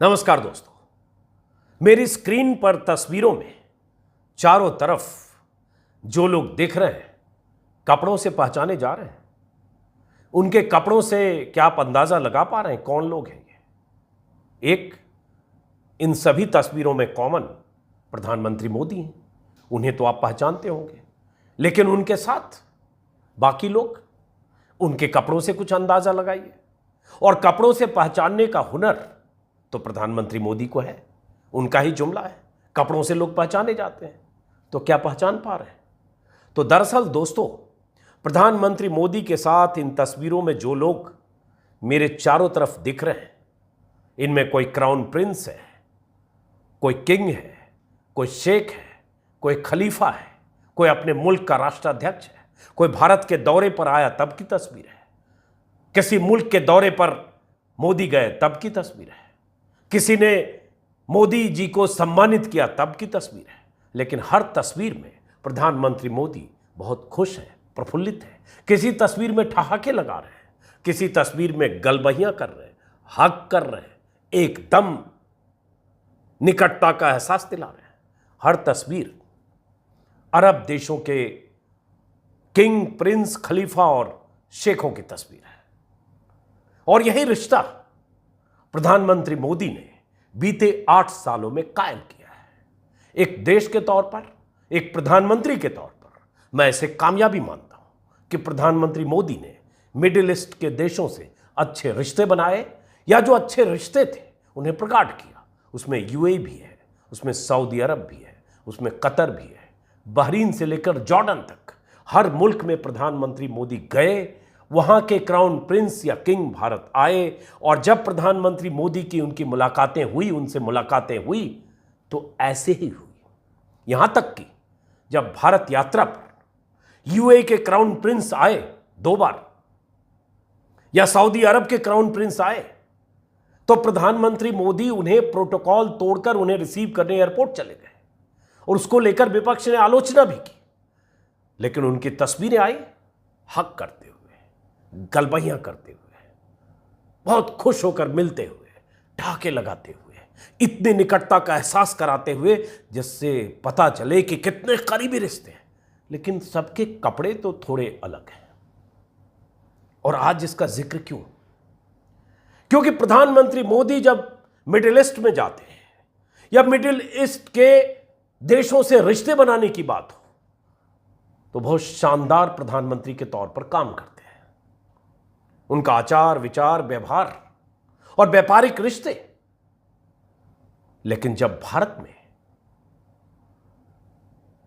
नमस्कार दोस्तों, मेरी स्क्रीन पर तस्वीरों में चारों तरफ जो लोग दिख रहे हैं कपड़ों से पहचाने जा रहे हैं। उनके कपड़ों से क्या आप अंदाजा लगा पा रहे हैं कौन लोग हैं ये? एक इन सभी तस्वीरों में कॉमन प्रधानमंत्री मोदी हैं, उन्हें तो आप पहचानते होंगे, लेकिन उनके साथ बाकी लोग, उनके कपड़ों से कुछ अंदाजा लगाइए। और कपड़ों से पहचानने का हुनर तो प्रधानमंत्री मोदी को है, उनका ही जुमला है, कपड़ों से लोग पहचाने जाते हैं। तो क्या पहचान पा रहे हैं? तो दरअसल दोस्तों, प्रधानमंत्री मोदी के साथ इन तस्वीरों में जो लोग मेरे चारों तरफ दिख रहे हैं, इनमें कोई क्राउन प्रिंस है, कोई किंग है, कोई शेख है, कोई खलीफा है, कोई अपने मुल्क का राष्ट्राध्यक्ष है, कोई भारत के दौरे पर आया तब की तस्वीर है, किसी मुल्क के दौरे पर मोदी गए तब की तस्वीर है, किसी ने मोदी जी को सम्मानित किया तब की तस्वीर है। लेकिन हर तस्वीर में प्रधानमंत्री मोदी बहुत खुश हैं, प्रफुल्लित हैं। किसी तस्वीर में ठहाके लगा रहे हैं, किसी तस्वीर में गलबहियां कर रहे हैं, हक कर रहे हैं, एकदम निकटता का एहसास दिला रहे हैं। हर तस्वीर अरब देशों के किंग, प्रिंस, खलीफा और शेखों की तस्वीर है। और यही रिश्ता प्रधानमंत्री मोदी ने बीते 8 सालों में कायम किया है। एक देश के तौर पर, एक प्रधानमंत्री के तौर पर मैं इसे कामयाबी मानता हूं कि प्रधानमंत्री मोदी ने मिडिल ईस्ट के देशों से अच्छे रिश्ते बनाए, या जो अच्छे रिश्ते थे उन्हें प्रगाढ़ किया। उसमें यूएई भी है, उसमें सऊदी अरब भी है, उसमें कतर भी है, बहरीन से लेकर जॉर्डन तक हर मुल्क में प्रधानमंत्री मोदी गए। वहां के क्राउन प्रिंस या किंग भारत आए, और जब प्रधानमंत्री मोदी की उनकी मुलाकातें हुई, उनसे मुलाकातें हुई तो ऐसे ही हुई। यहां तक कि जब भारत यात्रा पर यूएई के क्राउन प्रिंस आए 2 बार, या सऊदी अरब के क्राउन प्रिंस आए, तो प्रधानमंत्री मोदी उन्हें प्रोटोकॉल तोड़कर उन्हें रिसीव करने एयरपोर्ट चले गए, और उसको लेकर विपक्ष ने आलोचना भी की। लेकिन उनकी तस्वीरें आई हक करते हुए, गलबहियां करते हुए, बहुत खुश होकर मिलते हुए, ठहाके लगाते हुए, इतनी निकटता का एहसास कराते हुए जिससे पता चले कि कितने करीबी रिश्ते हैं। लेकिन सबके कपड़े तो थोड़े अलग हैं। और आज इसका जिक्र क्यों? क्योंकि प्रधानमंत्री मोदी जब मिडिल ईस्ट में जाते हैं, या मिडिल ईस्ट के देशों से रिश्ते बनाने की बात हो, तो बहुत शानदार प्रधानमंत्री के तौर पर काम करते हैं। उनका आचार, विचार, व्यवहार और व्यापारिक रिश्ते। लेकिन जब भारत में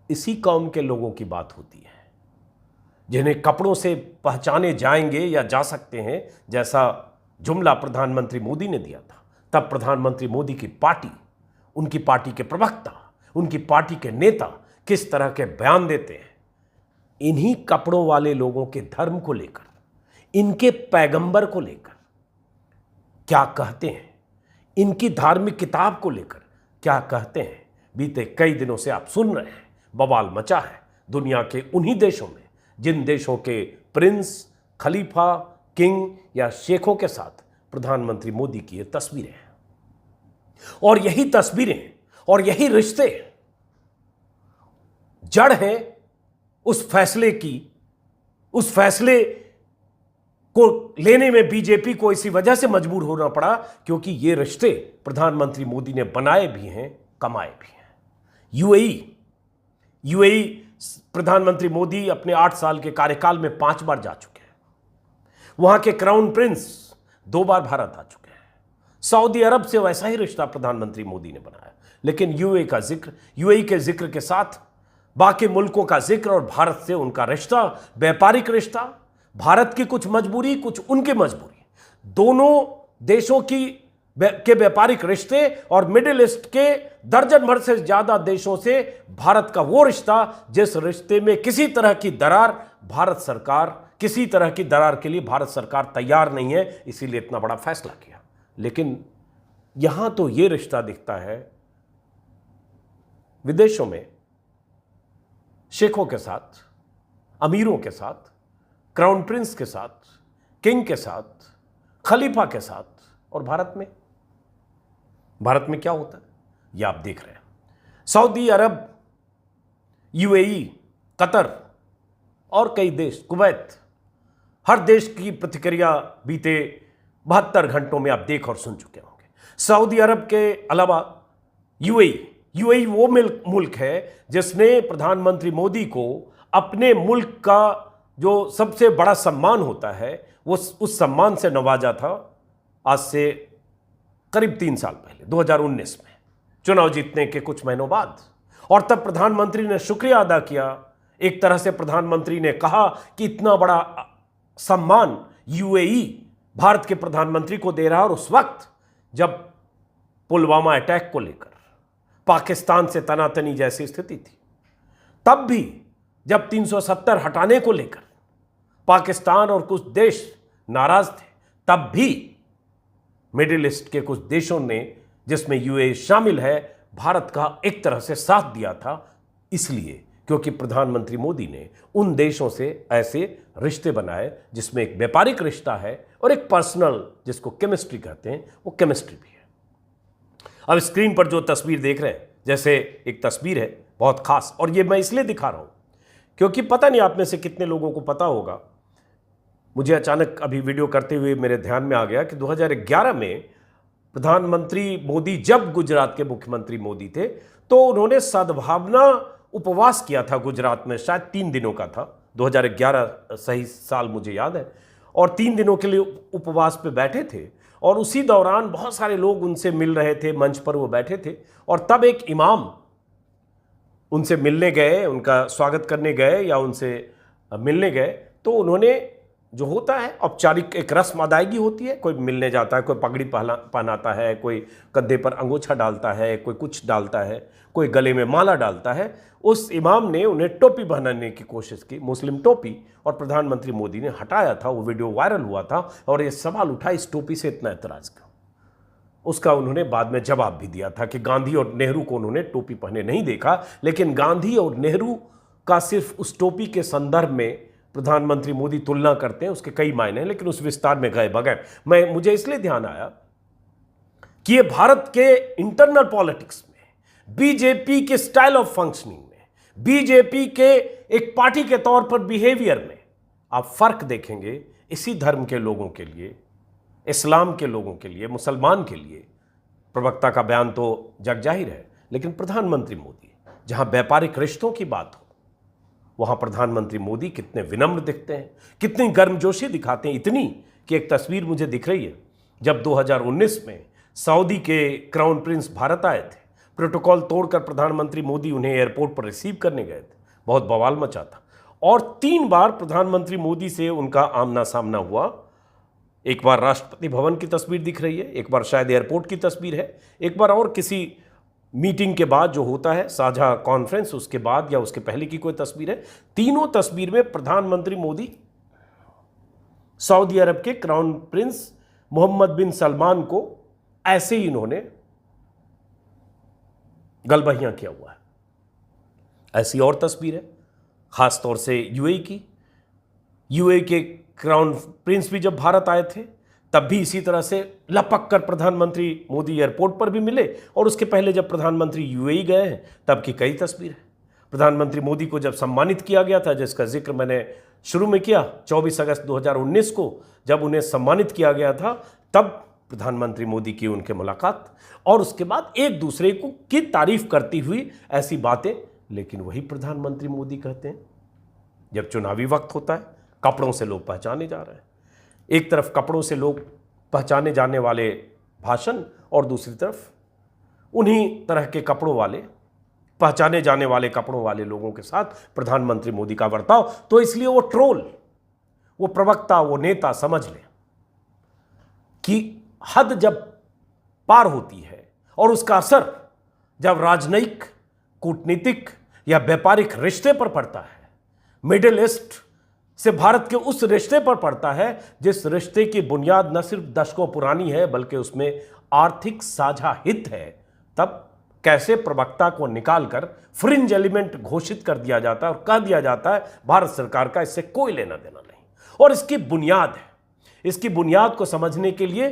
इसी कौम के लोगों की बात होती है, जिन्हें कपड़ों से पहचाने जाएंगे या जा सकते हैं, जैसा जुमला प्रधानमंत्री मोदी ने दिया था, तब प्रधानमंत्री मोदी की पार्टी, उनकी पार्टी के प्रवक्ता, उनकी पार्टी के नेता किस तरह के बयान देते हैं इन्हीं कपड़ों वाले लोगों के धर्म को लेकर, इनके पैगंबर को लेकर क्या कहते हैं, इनकी धार्मिक किताब को लेकर क्या कहते हैं। बीते कई दिनों से आप सुन रहे हैं, बवाल मचा है दुनिया के उन्हीं देशों में जिन देशों के प्रिंस, खलीफा, किंग या शेखों के साथ प्रधानमंत्री मोदी की ये तस्वीरें हैं। और यही तस्वीरें और यही रिश्ते जड़ हैं उस फैसले की। उस फैसले को लेने में बीजेपी को इसी वजह से मजबूर होना पड़ा क्योंकि ये रिश्ते प्रधानमंत्री मोदी ने बनाए भी हैं, कमाए भी हैं। यूएई प्रधानमंत्री मोदी अपने 8 साल के कार्यकाल में 5 बार जा चुके हैं। वहां के क्राउन प्रिंस 2 बार भारत आ चुके हैं। सऊदी अरब से वैसा ही रिश्ता प्रधानमंत्री मोदी ने बनाया। लेकिन यूएई के जिक्र के साथ बाकी मुल्कों का जिक्र और भारत से उनका रिश्ता, व्यापारिक रिश्ता, भारत की कुछ मजबूरी, कुछ उनकी मजबूरी, दोनों देशों के व्यापारिक रिश्ते और मिडिल ईस्ट के दर्जन भर से ज्यादा देशों से भारत का वो रिश्ता जिस रिश्ते में किसी तरह की दरार के लिए भारत सरकार तैयार नहीं है, इसीलिए इतना बड़ा फैसला किया। लेकिन यहां तो ये रिश्ता दिखता है विदेशों में शेखों के साथ, अमीरों के साथ, क्राउन प्रिंस के साथ, किंग के साथ, खलीफा के साथ, और भारत में भारत में क्या होता है ये आप देख रहे हैं। सऊदी अरब, यूएई, कतर और कई देश, कुवैत, हर देश की प्रतिक्रिया बीते 72 घंटों में आप देख और सुन चुके होंगे। सऊदी अरब के अलावा यूएई वो मुल्क है जिसने प्रधानमंत्री मोदी को अपने मुल्क का जो सबसे बड़ा सम्मान होता है वो उस सम्मान से नवाजा था आज से करीब 3 साल पहले, 2019 में चुनाव जीतने के कुछ महीनों बाद। और तब प्रधानमंत्री ने शुक्रिया अदा किया। एक तरह से प्रधानमंत्री ने कहा कि इतना बड़ा सम्मान यूएई भारत के प्रधानमंत्री को दे रहा है। और उस वक्त जब पुलवामा अटैक को लेकर पाकिस्तान से तनातनी जैसी स्थिति थी, तब भी जब 370 हटाने को लेकर पाकिस्तान और कुछ देश नाराज थे, तब भी मिडिल ईस्ट के कुछ देशों ने, जिसमें यूएई शामिल है, भारत का एक तरह से साथ दिया था। इसलिए क्योंकि प्रधानमंत्री मोदी ने उन देशों से ऐसे रिश्ते बनाए जिसमें एक व्यापारिक रिश्ता है और एक पर्सनल, जिसको केमिस्ट्री कहते हैं, वो केमिस्ट्री भी है। अब स्क्रीन पर जो तस्वीर देख रहे हैं, जैसे एक तस्वीर है बहुत खास, और ये मैं इसलिए दिखा रहा हूं क्योंकि पता नहीं आप में से कितने लोगों को पता होगा, मुझे अचानक अभी वीडियो करते हुए मेरे ध्यान में आ गया कि 2011 में प्रधानमंत्री मोदी जब गुजरात के मुख्यमंत्री मोदी थे तो उन्होंने सद्भावना उपवास किया था गुजरात में, शायद 3 दिनों का था, 2011 सही साल मुझे याद है। और 3 दिनों के लिए उपवास पे बैठे थे और उसी दौरान बहुत सारे लोग उनसे मिल रहे थे, मंच पर वो बैठे थे। और तब एक इमाम उनसे मिलने गए, उनका स्वागत करने गए या उनसे मिलने गए, तो उन्होंने, जो होता है औपचारिक एक रस्म अदायगी होती है, कोई मिलने जाता है, कोई पगड़ी पहनाता है, कोई कंधे पर अंगोछा डालता है, कोई कुछ डालता है, कोई गले में माला डालता है। उस इमाम ने उन्हें टोपी पहनाने की कोशिश की, मुस्लिम टोपी, और प्रधानमंत्री मोदी ने हटाया था। वो वीडियो वायरल हुआ था और ये सवाल उठा, इस टोपी से इतना एतराज क्यों। उसका उन्होंने बाद में जवाब भी दिया था कि गांधी और नेहरू को उन्होंने टोपी पहने नहीं देखा, लेकिन गांधी और नेहरू का सिर्फ उस टोपी के संदर्भ में प्रधानमंत्री मोदी तुलना करते हैं, उसके कई मायने हैं, लेकिन उस विस्तार में गए बगैर मुझे इसलिए ध्यान आया कि ये भारत के इंटरनल पॉलिटिक्स में, बीजेपी के स्टाइल ऑफ फंक्शनिंग में, बीजेपी के एक पार्टी के तौर पर बिहेवियर में आप फर्क देखेंगे। इसी धर्म के लोगों के लिए, इस्लाम के लोगों के लिए, मुसलमान के लिए प्रवक्ता का बयान तो जग जाहिर है, लेकिन प्रधानमंत्री मोदी, जहां व्यापारिक रिश्तों की बात हो, वहां प्रधानमंत्री मोदी कितने विनम्र दिखते हैं, कितनी गर्मजोशी दिखाते हैं। इतनी कि एक तस्वीर मुझे दिख रही है, जब 2019 में सऊदी के क्राउन प्रिंस भारत आए थे, प्रोटोकॉल तोड़कर प्रधानमंत्री मोदी उन्हें एयरपोर्ट पर रिसीव करने गए थे, बहुत बवाल मचा था। और 3 बार प्रधानमंत्री मोदी से उनका आमना सामना हुआ। एक बार राष्ट्रपति भवन की तस्वीर दिख रही है, एक बार शायद एयरपोर्ट की तस्वीर है, एक बार और किसी मीटिंग के बाद जो होता है साझा कॉन्फ्रेंस, उसके बाद या उसके पहले की कोई तस्वीर है। तीनों तस्वीर में प्रधानमंत्री मोदी सऊदी अरब के क्राउन प्रिंस मोहम्मद बिन सलमान को ऐसे ही इन्होंने गलबहियां किया हुआ है। ऐसी और तस्वीर है खासतौर से यूएई की। यूएई के क्राउन प्रिंस भी जब भारत आए थे तब भी इसी तरह से लपक कर प्रधानमंत्री मोदी एयरपोर्ट पर भी मिले, और उसके पहले जब प्रधानमंत्री यूएई गए हैं तब की कई तस्वीर है। प्रधानमंत्री मोदी को जब सम्मानित किया गया था, जिसका जिक्र मैंने शुरू में किया, 24 अगस्त 2019 को जब उन्हें सम्मानित किया गया था, तब प्रधानमंत्री मोदी की उनके मुलाकात, और उसके बाद एक दूसरे को की तारीफ करती हुई ऐसी बातें। लेकिन वही प्रधानमंत्री मोदी कहते हैं जब चुनावी वक्त होता है, कपड़ों से लोग पहचाने जा रहे हैं। एक तरफ कपड़ों से लोग पहचाने जाने वाले भाषण, और दूसरी तरफ उन्हीं तरह के कपड़ों वाले, पहचाने जाने वाले कपड़ों वाले लोगों के साथ प्रधानमंत्री मोदी का बर्ताव। तो इसलिए वो ट्रोल, वो प्रवक्ता, वो नेता समझ लें कि हद जब पार होती है और उसका असर जब राजनयिक, कूटनीतिक या व्यापारिक रिश्ते पर पड़ता है, मिडिल ईस्ट से भारत के उस रिश्ते पर पड़ता है जिस रिश्ते की बुनियाद न सिर्फ दशकों पुरानी है बल्कि उसमें आर्थिक साझा हित है, तब कैसे प्रवक्ता को निकालकर फ्रिंज एलिमेंट घोषित कर दिया जाता है और कह दिया जाता है भारत सरकार का इससे कोई लेना देना नहीं। और इसकी बुनियाद है, इसकी बुनियाद को समझने के लिए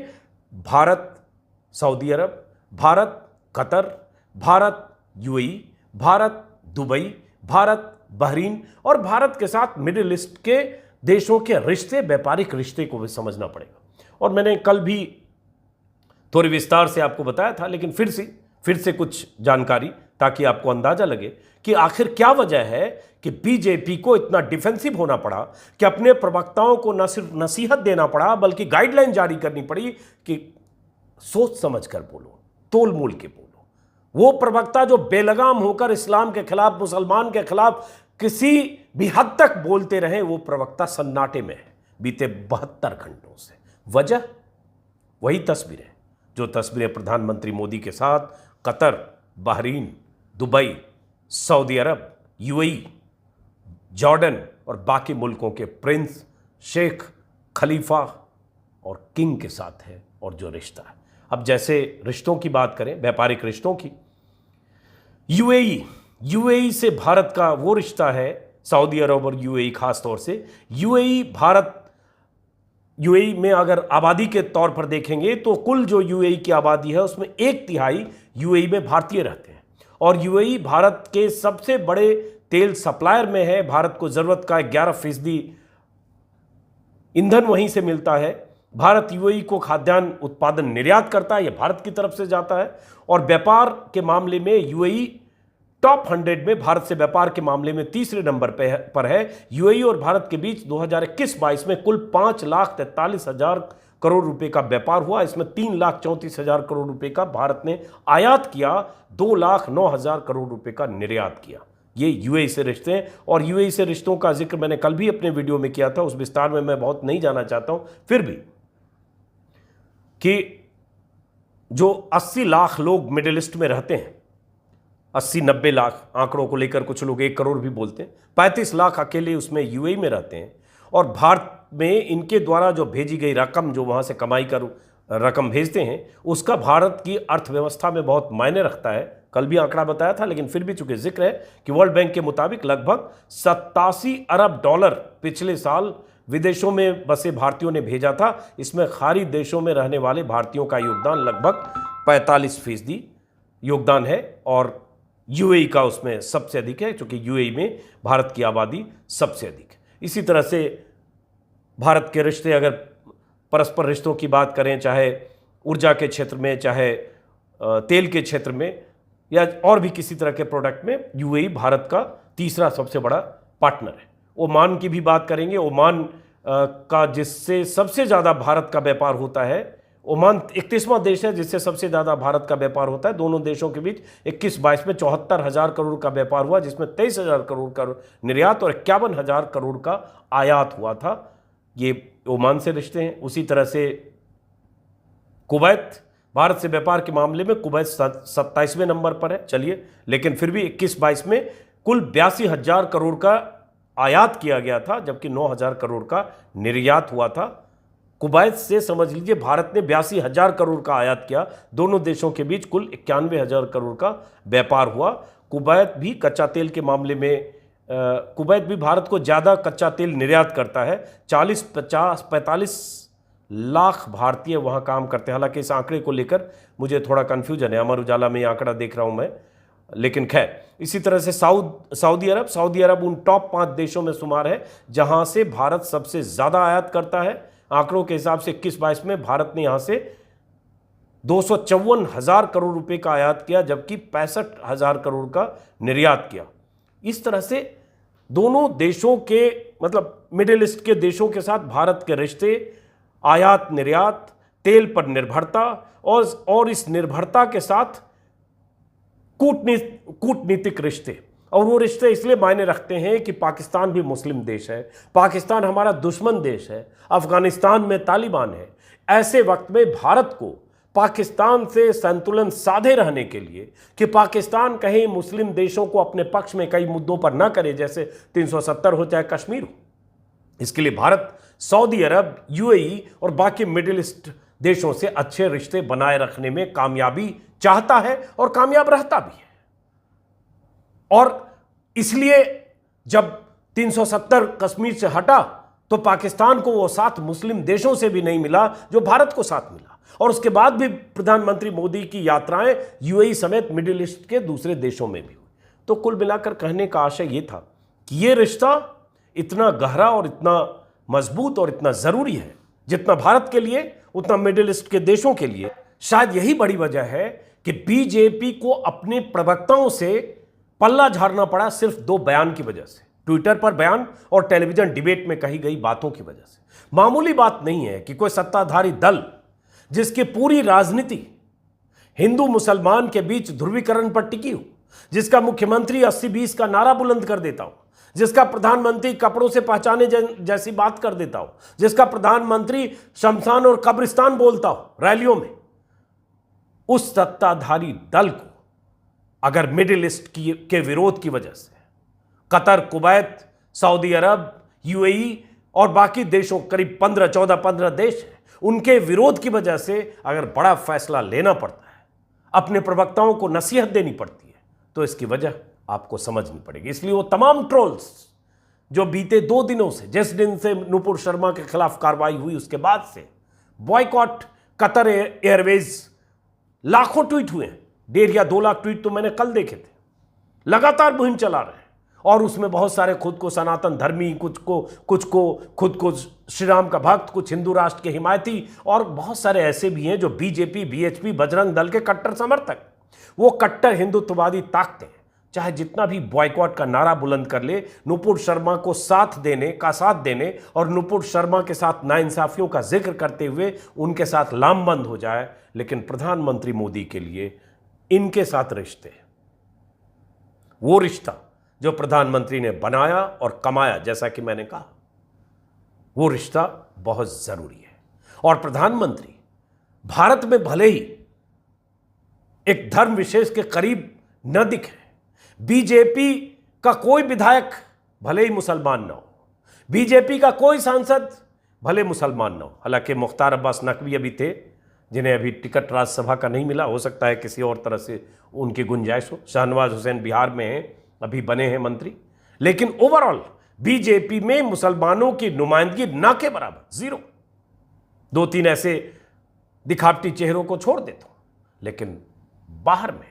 Bharat, Saudi Arabia, Bharat Qatar, Bharat UAE, Bharat Dubai, Bharat Bahrain और भारत के साथ मिडिल ईस्ट के देशों के रिश्ते, व्यापारिक रिश्ते को भी समझना पड़ेगा। और मैंने कल भी थोड़ी विस्तार से आपको बताया था, लेकिन फिर से कुछ जानकारी, ताकि आपको अंदाजा लगे कि आखिर क्या वजह है कि बीजेपी को इतना डिफेंसिव होना पड़ा, कि अपने प्रवक्ताओं को न सिर्फ नसीहत देना पड़ा बल्कि गाइडलाइन जारी करनी पड़ी कि सोच समझ कर बोलो, तोल मोल के बोलो। वो प्रवक्ता जो बेलगाम होकर इस्लाम के खिलाफ, मुसलमान के खिलाफ किसी भी हद तक बोलते रहे, वो प्रवक्ता सन्नाटे में है बीते 72 घंटों से। वजह वही तस्वीरें, जो तस्वीरें प्रधानमंत्री मोदी के साथ कतर, बहरीन, दुबई, सऊदी अरब, यूएई, जॉर्डन और बाकी मुल्कों के प्रिंस, शेख, खलीफा और किंग के साथ है, और जो रिश्ता है। अब जैसे रिश्तों की बात करें, व्यापारिक रिश्तों की, यूएई से भारत का वो रिश्ता है, सऊदी अरब और यूएई खास तौर से। यूएई में अगर आबादी के तौर पर देखेंगे तो कुल जो यूएई की आबादी है उसमें 1/3 यूएई में भारतीय रहते हैं, और यूएई भारत के सबसे बड़े तेल सप्लायर में है। भारत को ज़रूरत का 11% ईंधन वहीं से मिलता है। भारत यूएई को खाद्यान्न उत्पादन निर्यात करता है, यह भारत की तरफ से जाता है। और व्यापार के मामले में यूएई टॉप 100 में भारत से व्यापार के मामले में तीसरे नंबर पर है। यूएई और भारत के बीच 2021-22 में कुल 5,43,000 करोड़ रुपए का व्यापार हुआ। इसमें 3,34,000 करोड़ रुपए का भारत ने आयात किया, 2,09,000 करोड़ रुपए का निर्यात किया। ये यूएई से रिश्ते हैं, और यूएई से रिश्तों का जिक्र मैंने कल भी अपने वीडियो में किया था, उस विस्तार में मैं बहुत नहीं जाना चाहता हूं। फिर भी कि जो 80 लाख लोग मिडिल ईस्ट में रहते हैं, 80-90 लाख आंकड़ों को लेकर कुछ लोग 1 करोड़ भी बोलते हैं, 35 लाख अकेले उसमें यूएई में रहते हैं। और भारत में इनके द्वारा जो भेजी गई रकम, जो वहाँ से कमाई कर रकम भेजते हैं, उसका भारत की अर्थव्यवस्था में बहुत मायने रखता है। कल भी आंकड़ा बताया था, लेकिन फिर भी चूंकि जिक्र है कि वर्ल्ड बैंक के मुताबिक लगभग 87 अरब डॉलर पिछले साल विदेशों में बसे भारतीयों ने भेजा था। इसमें खाड़ी देशों में रहने वाले भारतीयों का योगदान लगभग 45% योगदान है, और यूएई का उसमें सबसे अधिक है, क्योंकि यूएई में भारत की आबादी सबसे अधिक है। इसी तरह से भारत के रिश्ते, अगर परस्पर रिश्तों की बात करें, चाहे ऊर्जा के क्षेत्र में, चाहे तेल के क्षेत्र में, या और भी किसी तरह के प्रोडक्ट में, यूएई भारत का तीसरा सबसे बड़ा पार्टनर है। ओमान की भी बात करेंगे, ओमान का जिससे सबसे ज़्यादा भारत का व्यापार होता है, ओमान 31वां देश है जिससे सबसे ज़्यादा भारत का व्यापार होता है। दोनों देशों के बीच 21-22 में 74,000 करोड़ का व्यापार हुआ, जिसमें 23,000 करोड़ का निर्यात और 51,000 करोड़ का आयात हुआ था। ये ओमान से रिश्ते हैं। उसी तरह से कुवैत, भारत से व्यापार के मामले में कुवैत 27वें नंबर पर है, चलिए, लेकिन फिर भी 21-22 में कुल 82,000 करोड़ का आयात किया गया था, जबकि 9,000 करोड़ का निर्यात हुआ था। कुवैत से समझ लीजिए भारत ने 82,000 करोड़ का आयात किया। दोनों देशों के बीच कुल 91,000 करोड़ का व्यापार हुआ। कुवैत भी कच्चा तेल के मामले में, कुवैत भी भारत को ज़्यादा कच्चा तेल निर्यात करता है। 45 लाख भारतीय वहाँ काम करते हैं। हालांकि इस आंकड़े को लेकर मुझे थोड़ा कन्फ्यूजन है, अमर उजाला में ये आंकड़ा देख रहा हूँ मैं, लेकिन खैर। इसी तरह से सऊदी अरब उन टॉप 5 देशों में शुमार है जहाँ से भारत सबसे ज़्यादा आयात करता है। आंकड़ों के हिसाब से 21-22 में भारत ने यहाँ से 254,000 करोड़ रुपए का आयात किया, जबकि 65,000 करोड़ का निर्यात किया। इस तरह से दोनों देशों के, मतलब मिडिल ईस्ट के देशों के साथ भारत के रिश्ते, आयात निर्यात, तेल पर निर्भरता, और इस निर्भरता के साथ कूटनीतिक रिश्ते। और वो रिश्ते इसलिए मायने रखते हैं कि पाकिस्तान भी मुस्लिम देश है, पाकिस्तान हमारा दुश्मन देश है, अफगानिस्तान में तालिबान है। ऐसे वक्त में भारत को पाकिस्तान से संतुलन साधे रहने के लिए, कि पाकिस्तान कहीं मुस्लिम देशों को अपने पक्ष में कई मुद्दों पर ना करे, जैसे 370 हो चाहे कश्मीर हो, इसके लिए भारत सऊदी अरब, यूएई और बाकी मिडिल ईस्ट देशों से अच्छे रिश्ते बनाए रखने में कामयाबी चाहता है और कामयाब रहता भी है। और इसलिए जब 370 कश्मीर से हटा तो पाकिस्तान को वो साथ मुस्लिम देशों से भी नहीं मिला जो भारत को साथ मिला। और उसके बाद भी प्रधानमंत्री मोदी की यात्राएं यूएई समेत मिडिल ईस्ट के दूसरे देशों में भी हुई। तो कुल मिलाकर कहने का आशय यह था कि यह रिश्ता इतना गहरा और इतना मजबूत और इतना जरूरी है, जितना भारत के लिए उतना मिडिल ईस्ट के देशों के लिए। शायद यही बड़ी वजह है कि बीजेपी को अपने प्रवक्ताओं से पल्ला झाड़ना पड़ा सिर्फ 2 बयान की वजह से, ट्विटर पर बयान और टेलीविजन डिबेट में कही गई बातों की वजह से। मामूली बात नहीं है कि कोई सत्ताधारी दल जिसकी पूरी राजनीति हिंदू मुसलमान के बीच ध्रुवीकरण पर टिकी हो, जिसका मुख्यमंत्री 80-20 का नारा बुलंद कर देता हो, जिसका प्रधानमंत्री कपड़ों से पहचाने जैसी बात कर देता हो, जिसका प्रधानमंत्री शमशान और कब्रिस्तान बोलता हो रैलियों में, उस सत्ताधारी दल को अगर मिडिल ईस्ट के विरोध की वजह से कतर, कुवैत, सऊदी अरब, यूएई और बाकी देशों, करीब 15 देश हैं, उनके विरोध की वजह से अगर बड़ा फैसला लेना पड़ता है, अपने प्रवक्ताओं को नसीहत देनी पड़ती है, तो इसकी वजह आपको समझनी पड़ेगी। इसलिए वो तमाम ट्रोल्स जो बीते 2 दिनों से, जिस दिन से नुपुर शर्मा के खिलाफ कार्रवाई हुई उसके बाद से बॉयकॉट कतर एयरवेज, लाखों ट्वीट हुए हैं, 1.5 या 2 लाख ट्वीट तो मैंने कल देखे थे। लगातार मुहिम चला रहे हैं और उसमें बहुत सारे खुद को सनातन धर्मी, कुछ को खुद को श्री राम का भक्त, कुछ हिंदू राष्ट्र के हिमायती, और बहुत सारे ऐसे भी हैं जो बीजेपी, बीएचपी, बजरंग दल के कट्टर समर्थक। वो कट्टर हिंदुत्ववादी ताकतें चाहे जितना भी बॉयकॉट का नारा बुलंद कर ले, नुपुर शर्मा को साथ देने और नुपुर शर्मा के साथ नाइंसाफियों का जिक्र करते हुए उनके साथ लामबंद हो जाए, लेकिन प्रधानमंत्री मोदी के लिए इनके साथ रिश्ते, वो रिश्ता जो प्रधानमंत्री ने बनाया और कमाया, जैसा कि मैंने कहा, वो रिश्ता बहुत जरूरी है। और प्रधानमंत्री भारत में भले ही एक धर्म विशेष के करीब न दिखे, बीजेपी का कोई विधायक भले ही मुसलमान ना हो, बीजेपी का कोई सांसद भले मुसलमान ना हो, हालांकि मुख्तार अब्बास नकवी अभी थे जिन्हें अभी टिकट राज्यसभा का नहीं मिला, हो सकता है किसी और तरह से उनकी गुंजाइश हो। शाहनवाज हुसैन बिहार में हैं, अभी बने हैं मंत्री, लेकिन ओवरऑल बीजेपी में मुसलमानों की नुमाइंदगी ना के बराबर, 0। 2-3 ऐसे दिखावटी चेहरों को छोड़ देता हूं, लेकिन बाहर में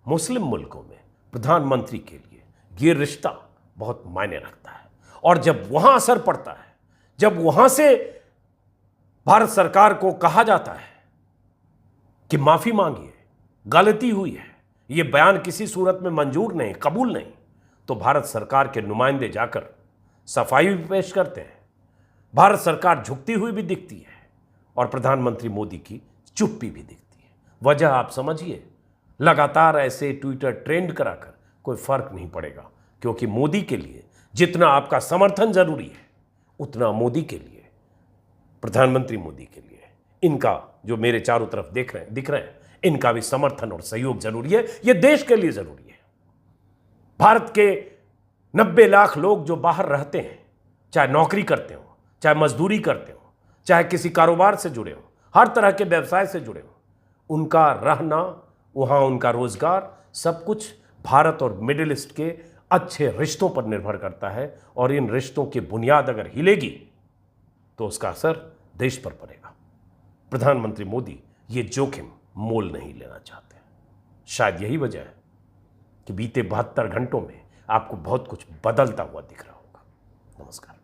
मुस्लिम मुल्कों में प्रधानमंत्री के लिए ये रिश्ता बहुत मायने रखता है। और जब वहां असर पड़ता है, जब वहां से भारत सरकार को कहा जाता है कि माफी मांगिए, गलती हुई है, ये बयान किसी सूरत में मंजूर नहीं, कबूल नहीं, तो भारत सरकार के नुमाइंदे जाकर सफाई भी पेश करते हैं, भारत सरकार झुकती हुई भी दिखती है और प्रधानमंत्री मोदी की चुप्पी भी दिखती है। वजह आप समझिए, लगातार ऐसे ट्विटर ट्रेंड कराकर कोई फर्क नहीं पड़ेगा, क्योंकि मोदी के लिए जितना आपका समर्थन जरूरी है, उतना मोदी के लिए, प्रधानमंत्री मोदी के लिए, इनका जो मेरे चारों तरफ दिख रहे हैं, इनका भी समर्थन और सहयोग जरूरी है। यह देश के लिए जरूरी है। भारत के 90 लाख लोग जो बाहर रहते हैं, चाहे नौकरी करते हो, चाहे मजदूरी करते हो, चाहे किसी कारोबार से जुड़े हो, हर तरह के व्यवसाय से जुड़े हो, उनका रहना वहां, उनका रोजगार, सब कुछ भारत और मिडिल ईस्ट के अच्छे रिश्तों पर निर्भर करता है। और इन रिश्तों की बुनियाद अगर हिलेगी तो उसका असर देश पर पड़ेगा। प्रधानमंत्री मोदी ये जोखिम मोल नहीं लेना चाहते। शायद यही वजह है कि बीते 72 घंटों में आपको बहुत कुछ बदलता हुआ दिख रहा होगा। नमस्कार।